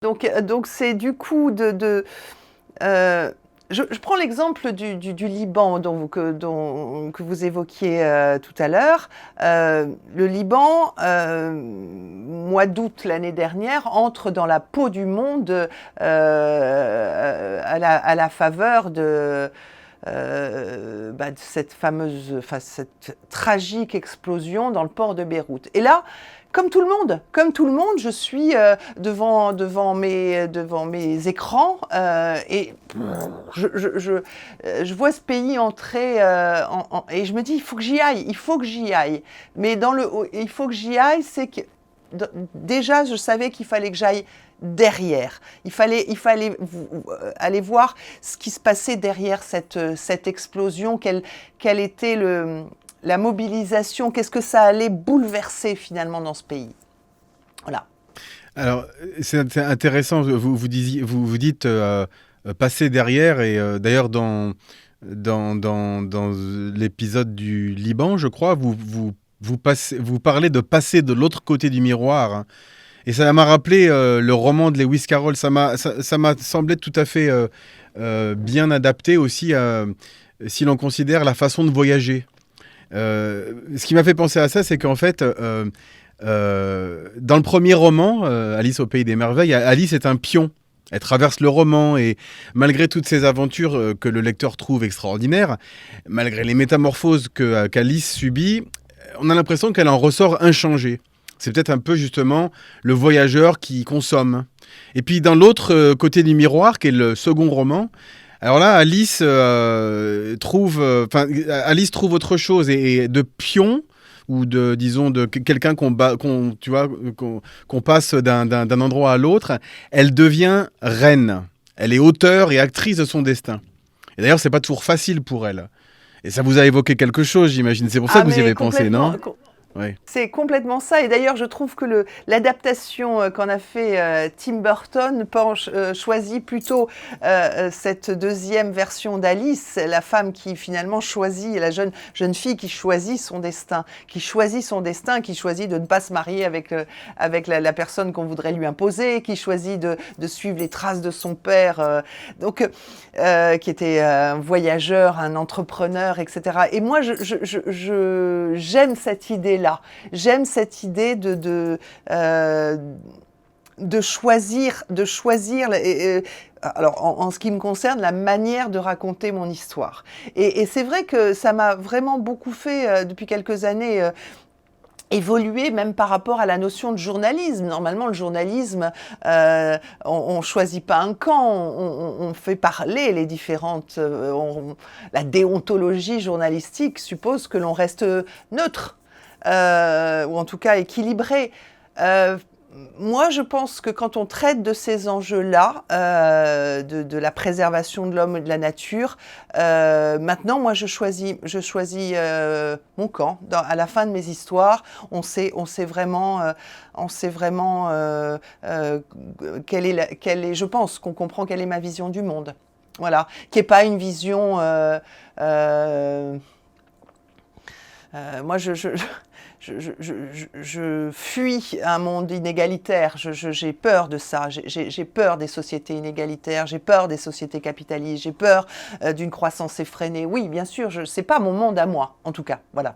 Donc c'est du coup heu, je prends l'exemple du Liban que vous évoquiez, tout à l'heure. Le Liban, mois d'août l'année dernière, entre dans la peau du monde, à la faveur de cette fameuse, enfin cette tragique explosion dans le port de Beyrouth. Et là, comme tout le monde, je suis devant mes écrans et je vois ce pays entrer et je me dis il faut que j'y aille, il faut que j'y aille. Mais il faut que j'y aille, c'est que déjà je savais qu'il fallait que j'aille derrière. Aller voir ce qui se passait derrière cette explosion, quelle était la mobilisation, qu'est-ce que ça allait bouleverser finalement dans ce pays. Voilà. Alors, c'est intéressant, vous dites passer derrière, et d'ailleurs dans l'épisode du Liban, je crois, vous parlez de passer de l'autre côté du miroir, hein. Et ça m'a rappelé le roman de Lewis Carroll. Ça m'a semblé tout à fait bien adapté aussi, si l'on considère la façon de voyager. Ce qui m'a fait penser à ça, c'est qu'en fait, dans le premier roman, Alice au Pays des Merveilles, Alice est un pion. Elle traverse le roman et malgré toutes ces aventures que le lecteur trouve extraordinaires, malgré les métamorphoses qu'Alice subit, on a l'impression qu'elle en ressort inchangée. C'est peut-être un peu justement le voyageur qui consomme. Et puis dans l'autre côté du miroir, qui est le second roman, alors là, Alice trouve autre chose, et de pion, ou disons de quelqu'un qu'on passe d'un endroit à l'autre, elle devient reine. Elle est auteure et actrice de son destin. Et d'ailleurs, c'est pas toujours facile pour elle. Et ça vous a évoqué quelque chose, j'imagine. C'est pour ça que vous y Mais avez pensé, complètement. non? Oui. C'est complètement ça. Et d'ailleurs, je trouve que l'adaptation qu'en a fait Tim Burton choisit plutôt cette deuxième version d'Alice, la femme qui finalement choisit, la jeune fille qui choisit son destin, qui choisit de ne pas se marier avec la personne qu'on voudrait lui imposer, qui choisit de suivre les traces de son père, qui était un voyageur, un entrepreneur, etc. Et moi, j'aime cette idée-là. J'aime cette idée de choisir. Alors, en ce qui me concerne, la manière de raconter mon histoire. Et c'est vrai que ça m'a vraiment beaucoup fait, depuis quelques années, évoluer même par rapport à la notion de journalisme. Normalement, le journalisme, on choisit pas un camp, on fait parler les différentes... la déontologie journalistique suppose que l'on reste neutre, ou en tout cas équilibré. Euh, Moi, je pense que quand on traite de ces enjeux-là, de la préservation de l'homme et de la nature, maintenant, moi, je choisis mon camp. À la fin de mes histoires, on sait vraiment, je pense qu'on comprend quelle est ma vision du monde. Voilà, qui n'est pas une vision. Moi, je fuis un monde inégalitaire. J'ai peur de ça. J'ai peur des sociétés inégalitaires. J'ai peur des sociétés capitalistes. J'ai peur d'une croissance effrénée. Oui, bien sûr, c'est pas mon monde à moi, en tout cas. Voilà.